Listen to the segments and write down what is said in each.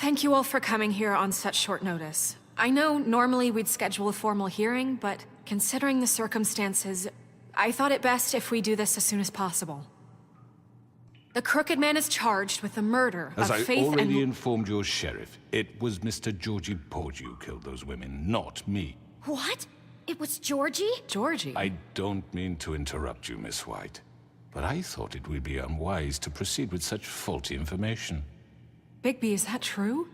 Thank you all for coming here on such short notice. I know normally we'd schedule a formal hearing, but considering the circumstances, I thought it best if we do this as soon as possible. The Crooked Man is charged with the murder of Faith and... As I already informed your sheriff, it was Mr. Georgie Porgy who killed those women, not me. What? It was Georgie? Georgie? I don't mean to interrupt you, Miss White, but I thought it would be unwise to proceed with such faulty information. Bigby, is that true?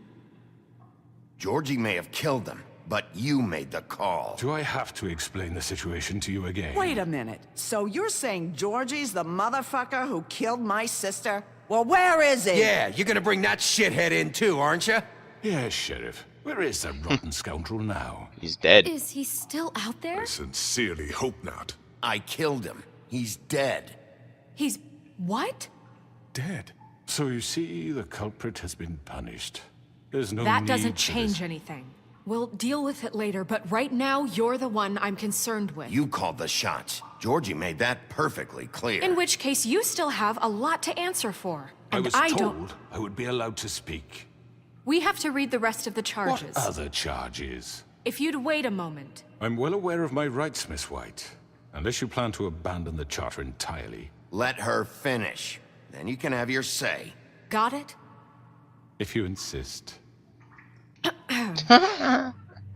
Georgie may have killed them, but you made the call. Do I have to explain the situation to you again? Wait a minute. So you're saying Georgie's the motherfucker who killed my sister? Well, where is he? Yeah, you're gonna bring that shithead in too, aren't you? Yes, Sheriff. Where is that rotten scoundrel now? He's dead. Is he still out there? I sincerely hope not. I killed him. He's dead. He's... what? Dead. So you see, the culprit has been punished. There's no That need doesn't for change this. anything. We'll deal with it later, but right now, you're the one I'm concerned with. You called the shots. Georgie made that perfectly clear. In which case, you still have a lot to answer for. I And was don't... told I would be allowed to speak. We have to read the rest of the charges. What other charges? If you'd wait a moment. I'm well aware of my rights, Miss White. Unless you plan to abandon the charter entirely. Let her finish. Then you can have your say. Got it? If you insist.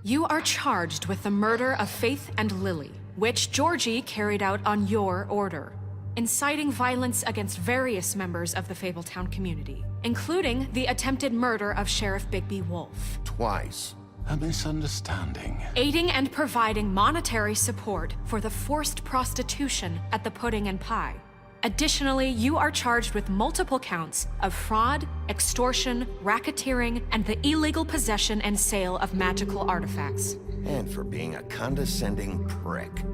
You are charged with the murder of Faith and Lily, which Georgie carried out on your order, inciting violence against various members of the Fabletown community, including the attempted murder of Sheriff Bigby Wolf. Twice. A misunderstanding. Aiding and providing monetary support for the forced prostitution at the Pudding and Pie. Additionally, you are charged with multiple counts of fraud, extortion, racketeering, and the illegal possession and sale of magical artifacts. And for being a condescending prick.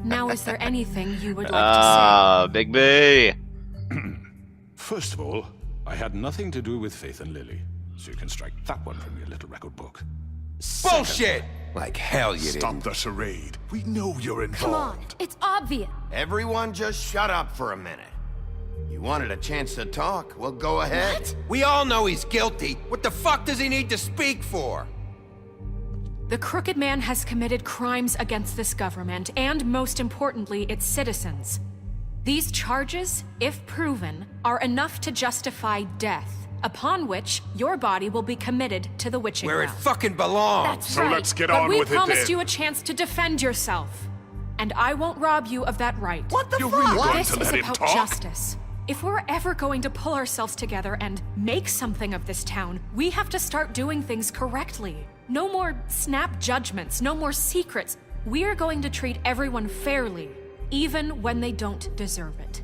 Now, is there anything you would like to BIGBY. First of all, I had nothing to do with Faith and Lily, so you can strike that one from your little record book. Bullshit! Like hell you Stop didn't. the charade. We know you're involved. Come on, it's obvious. Everyone just shut up for a minute. You wanted a chance to talk? Well, go ahead. What? We all know he's guilty. What the fuck does he need to speak for? The Crooked Man has committed crimes against this government and, most importantly, its citizens. These charges, if proven, are enough to justify death, upon which your body will be committed to the witching Where it well. fucking belongs. That's So right. let's get but on we with it promised then. you a chance to defend yourself. And I won't rob you of that right. What the You're fuck? really going This to is let him about talk? justice. If we're ever going to pull ourselves together and make something of this town, we have to start doing things correctly. No more snap judgments, no more secrets. We're going to treat everyone fairly, even when they don't deserve it.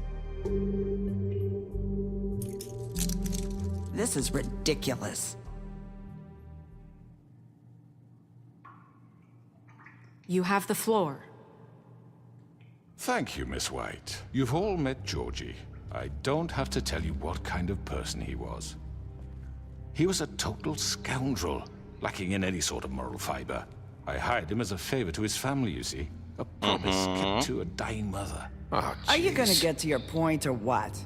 This is ridiculous. You have the floor. Thank you, Miss White. You've all met Georgie. I don't have to tell you what kind of person he was. He was a total scoundrel, lacking in any sort of moral fiber. I hired him as a favor to his family, you see. A promise kept to a dying mother. Oh, Are you gonna jeez. get to your point or what?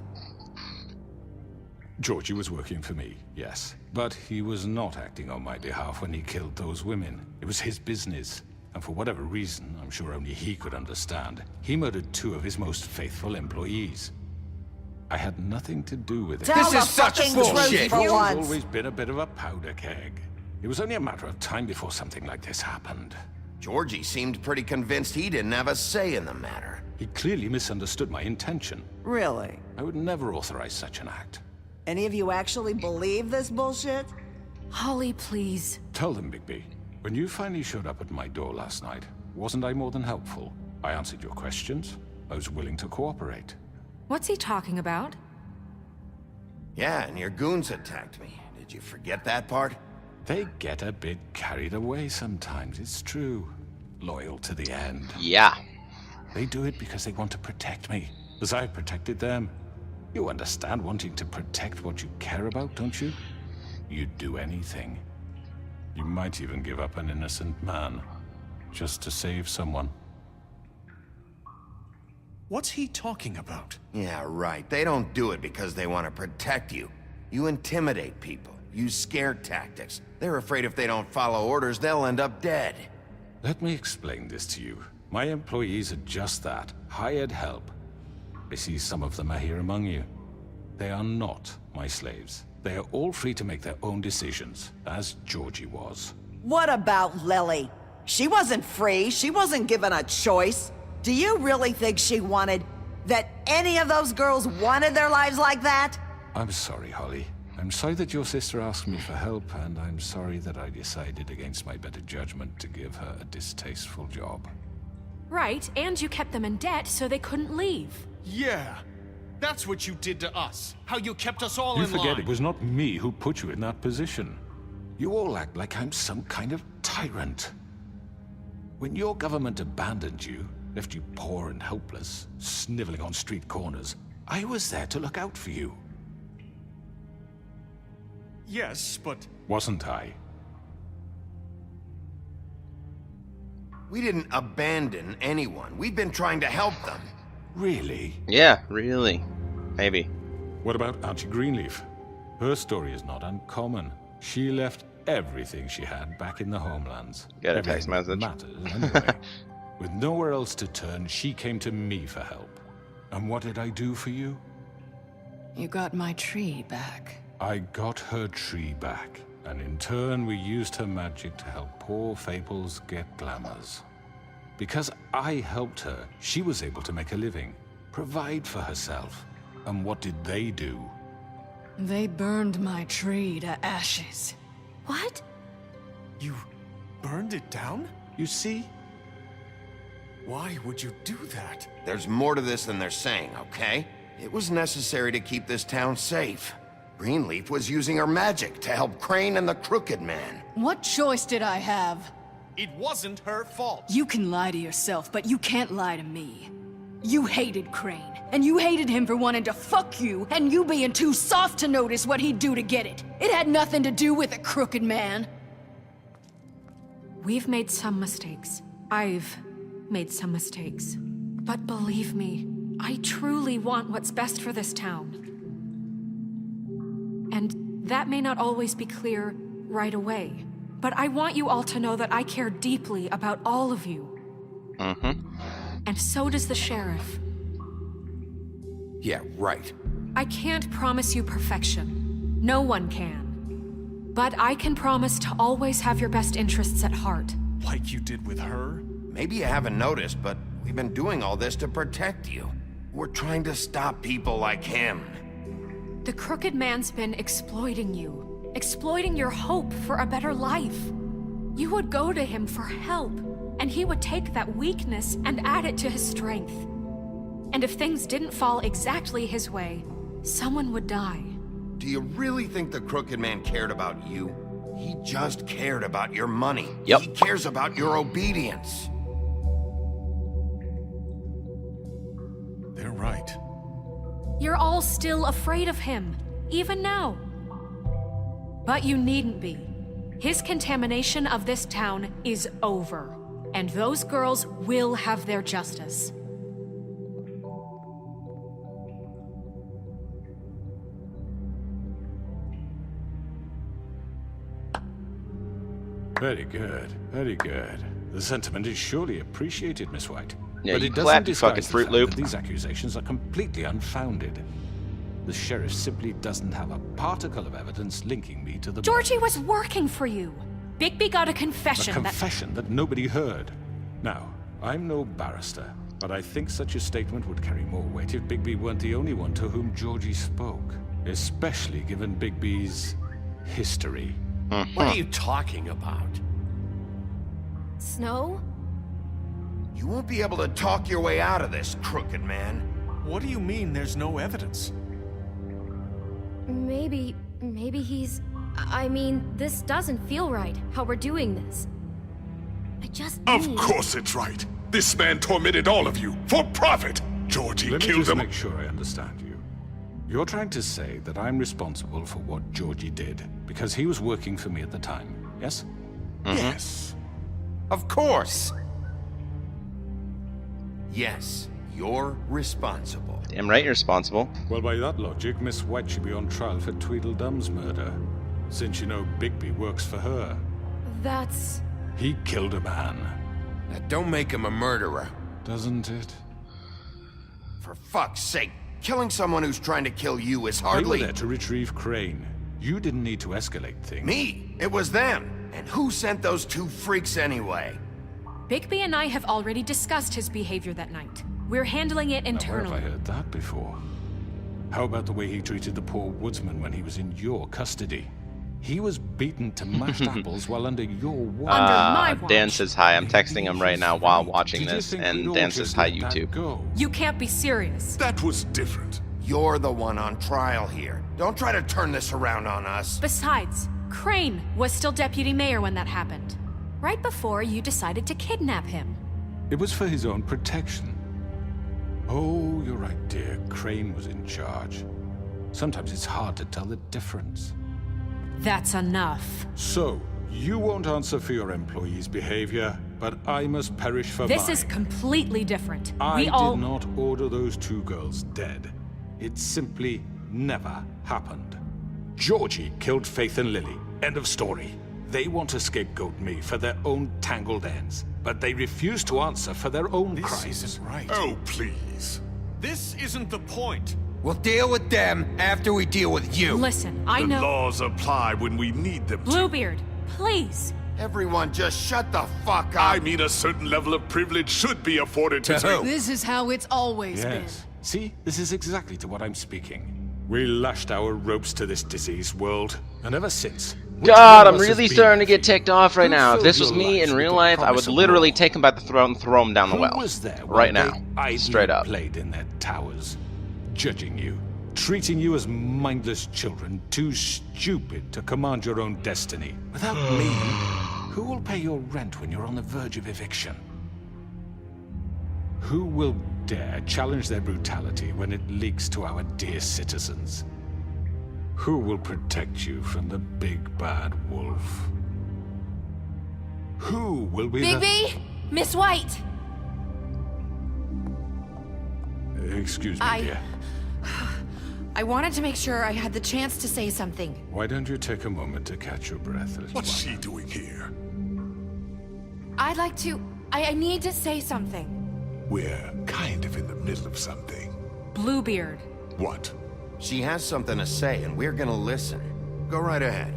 Georgie was working for me, yes. But he was not acting on my behalf when he killed those women. It was his business. And for whatever reason, I'm sure only he could understand, he murdered 2 of his most faithful employees. I had nothing to do with it. Tell This the is such fucking bullshit. truth for He's once. always been a bit of a powder keg. It was only a matter of time before something like this happened. Georgie seemed pretty convinced he didn't have a say in the matter. He clearly misunderstood my intention. Really? I would never authorize such an act. Any of you actually believe this bullshit? Holly, please. Tell them, Bigby. When you finally showed up at my door last night, wasn't I more than helpful? I answered your questions. I was willing to cooperate. What's he talking about? Yeah, and your goons attacked me. Did you forget that part? They get a bit carried away sometimes, it's true. Loyal to the end. Yeah. They do it because they want to protect me, as I've protected them. You understand wanting to protect what you care about, don't you? You'd do anything. You might even give up an innocent man, just to save someone. What's he talking about? Yeah, right. They don't do it because they want to protect you. You intimidate people, use scare tactics. They're afraid if they don't follow orders, they'll end up dead. Let me explain this to you. My employees are just that, hired help. I see some of them are here among you. They are not my slaves. They are all free to make their own decisions, as Georgie was. What about Lily? She wasn't free. She wasn't given a choice. Do you really think she wanted... that any of those girls wanted their lives like that? I'm sorry, Holly. I'm sorry that your sister asked me for help, and I'm sorry that I decided against my better judgment to give her a distasteful job. Right, and you kept them in debt so they couldn't leave. Yeah, that's what you did to us. How you kept us all in line. You forget it was not me who put you in that position. You all act like I'm some kind of tyrant. When your government abandoned you, left you poor and helpless, sniveling on street corners, I was there to look out for you. Yes, but... Wasn't I? We didn't abandon anyone. We've been trying to help them. Really? Yeah, really. Maybe. What about Auntie Greenleaf? Her story is not uncommon. She left everything she had back in the homelands. Get a text Everything message. Matters anyway. With nowhere else to turn, she came to me for help. And what did I do for you? You got my tree back. I got her tree back, and in turn we used her magic to help poor Fables get glamours. Because I helped her, she was able to make a living, provide for herself. And what did they do? They burned my tree to ashes. What? You burned it down? You see? Why would you do that? There's more to this than they're saying, okay? It was necessary to keep this town safe. Greenleaf was using her magic to help Crane and the Crooked Man. What choice did I have? It wasn't her fault. You can lie to yourself, but you can't lie to me. You hated Crane, and you hated him for wanting to fuck you, and you being too soft to notice what he'd do to get it. It had nothing to do with a Crooked Man. We've made some mistakes. I've made some mistakes. But believe me, I truly want what's best for this town. And that may not always be clear right away. But I want you all to know that I care deeply about all of you. And so does the sheriff. Yeah, right. I can't promise you perfection. No one can. But I can promise to always have your best interests at heart. Like you did with her? Maybe you haven't noticed, but we've been doing all this to protect you. We're trying to stop people like him. The Crooked Man's been exploiting you. Exploiting your hope for a better life. You would go to him for help, and he would take that weakness and add it to his strength. And if things didn't fall exactly his way, someone would die. Do you really think the Crooked Man cared about you? He just cared about your money. Yep. He cares about your obedience. They're right. You're all still afraid of him, even now. But you needn't be. His contamination of this town is over, and those girls will have their justice. Very good, very good. The sentiment is surely appreciated, Miss White. Yeah, but you it doesn't clapped, you disguise fucking the Fruit fact Loop. that these accusations are completely unfounded. The sheriff simply doesn't have a particle of evidence linking me to the... Georgie was working for you. Bigby got a A confession confession that nobody heard. Now, I'm no barrister, but I think such a statement would carry more weight if Bigby weren't the only one to whom Georgie spoke. Especially given Bigby's history. What are you talking about? Snow? You won't be able to talk your way out of this, Crooked Man. What do you mean there's no evidence? Maybe he's... I mean, this doesn't feel right, how we're doing this. I just Of need... course it's right. This man tormented all of you for profit. Georgie Let me killed just him. make sure I understand you. You're trying to say that I'm responsible for what Georgie did because he was working for me at the time, yes? Yes. Of course. Yes, you're responsible. Damn right you're responsible. Well, by that logic, Miss White should be on trial for Tweedledum's murder, since you know Bigby works for her. That's... He killed a man. That don't make him a murderer. Doesn't it? For fuck's sake, killing someone who's trying to kill you is They were hardly... there to retrieve Crane. You didn't need to escalate things. Me! It was them! And who sent those two freaks anyway? Bigby and I have already discussed his behavior that night. We're handling it Now, where internally. have I heard that before? How about the way he treated the poor woodsman when he was in your custody? He was beaten to mashed apples while under your watch. Under my watch. Dan says hi. I'm texting him right now while watching Did you this, think and we'd Dan all says just hi, let that YouTube. go? You can't be serious. That was different. You're the one on trial here. Don't try to turn this around on us. Besides, Crane was still deputy mayor when that happened. Right before you decided to kidnap him. It was for his own protection. Oh, you're right, dear. Crane was in charge. Sometimes it's hard to tell the difference. That's enough. So, you won't answer for your employees' behavior, but I must perish for This mine. is completely different. I We all... did not order those two girls dead. It simply never happened. Georgie killed Faith and Lily. End of story. They want to scapegoat me for their own tangled ends, but they refuse to answer for their own This crimes. isn't right. Oh, please. This isn't the point. We'll deal with them after we deal with you. Listen, I The know... laws apply when we need them to. Bluebeard, please. Everyone just shut the fuck up. I mean, a certain level of privilege should be afforded to To who? This is how it's always Yes. See, this is exactly to what I'm speaking. We lashed our ropes to this diseased world, and ever since... which God, one I'm of us has really been starting to get free? ticked off right Who now. If filled this was your me lives in with real the life, I promise would of literally war? take him by the throat and throw him down the Who well. was there when Right they now. idly Straight up. played in their towers, judging you, treating you as mindless children, too stupid to command your own destiny? Without me, who will pay your rent when you're on the verge of eviction? Who will dare challenge their brutality when it leaks to our dear citizens? Who will protect you from the big bad wolf? Who will be Bigby? Miss White! Excuse me, dear. I wanted to make sure I had the chance to say something. Why don't you take a moment to catch your breath, little What's one? she doing here? I'd like to... I need to say something. We're kind of in the middle of something. Bluebeard. What? She has something to say, and we're gonna listen. Go right ahead.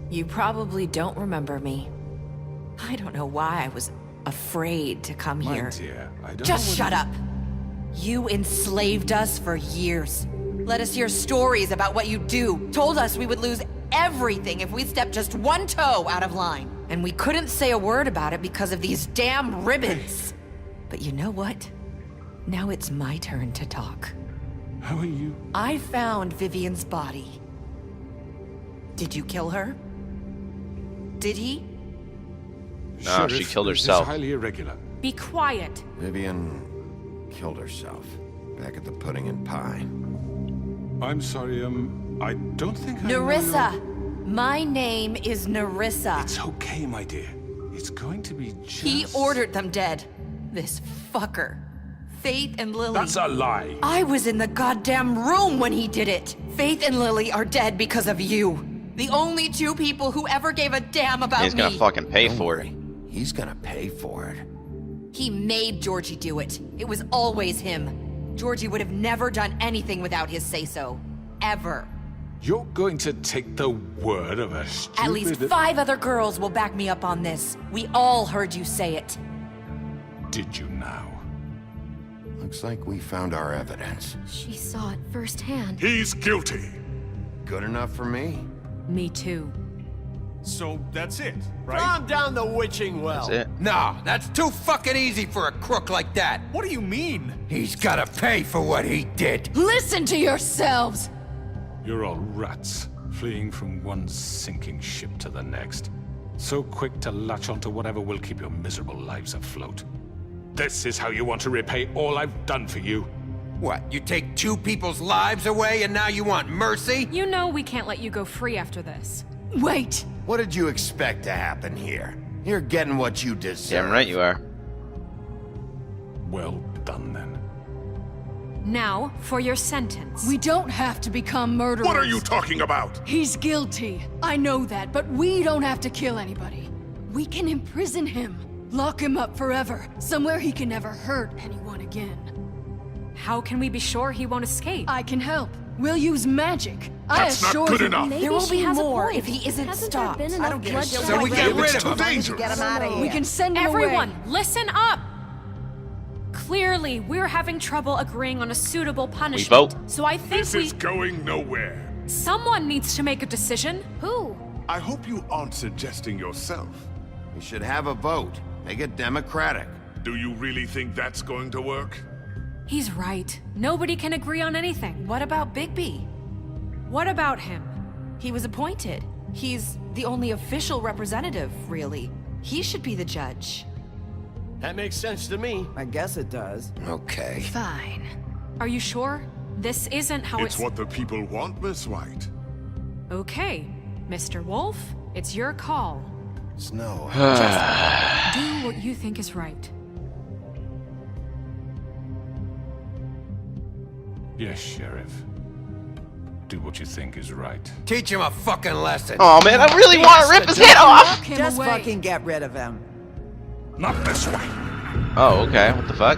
You probably don't remember me. I don't know why I was afraid to come My here. dear, I don't Just know shut up. You enslaved us for years. Let us hear stories about what you do. Told us we would lose everything if we stepped just one toe out of line. And we couldn't say a word about it because of these damn ribbons. But you know what? Now it's my turn to talk. How are you? I found Vivian's body. Did you kill her? Did he? No, she Sheriff, killed this is herself. highly irregular. Be quiet. Vivian killed herself back at the Pudding and Pie. I'm sorry, I don't think I know Nerissa! your- My name is Nerissa. It's okay, my dear. It's going to be just... He ordered them dead. This fucker. Faith and Lily. That's a lie. I was in the goddamn room when he did it. Faith and Lily are dead because of you. The only two people who ever gave a damn about He's me. gonna fucking pay for it. He's gonna pay for it. He made Georgie do it. It was always him. Georgie would have never done anything without his say-so. Ever. You're going to take the word of a stupid... At least 5 other girls will back me up on this. We all heard you say it. Did you now? Looks like we found our evidence. She saw it firsthand. He's guilty. Good enough for me. Me too. So that's it, right? Calm down the witching well. That's it. No, that's too fucking easy for a crook like that. What do you mean? He's gotta pay for what he did. Listen to yourselves! You're all rats, fleeing from one sinking ship to the next. So quick to latch onto whatever will keep your miserable lives afloat. This is how you want to repay all I've done for you? What, you take 2 people's lives away and now you want mercy? You know we can't let you go free after this. Wait! What did you expect to happen here? You're getting what you deserve. Damn right you are. Well done, then. Now, for your sentence. We don't have to become murderers. What are you talking about? He's guilty. I know that, but we don't have to kill anybody. We can imprison him. Lock him up forever. Somewhere he can never hurt anyone again. How can we be sure he won't escape? I can help. We'll use magic. That's not good enough. Maybe There will she be has a more point. if he isn't Hasn't stopped. there been I enough don't care. bloodshed? So we get rid of him. Dangerous. Get him out of here. We can send him Everyone, away. listen up! Clearly, we're having trouble agreeing on a suitable punishment. vote. So I think This is going nowhere. someone needs to make a decision. Who? I hope you aren't suggesting yourself. We should have a vote. Make it democratic. Do you really think that's going to work? He's right. Nobody can agree on anything. What about Bigby? What about him? He was appointed. He's the only official representative, really. He should be the judge. That makes sense to me. I guess it does. Okay. Fine. Are you sure? This isn't how It's what the people want, Miss White. Okay, Mr. Wolf, it's your call. Snow. Just do what you think is right. Yes, Sheriff. Do what you think is right. Teach him a fucking lesson. Oh man, I really want to rip his head off. Lock him Just away. fucking get rid of him. Not this way. Oh, okay. What the fuck?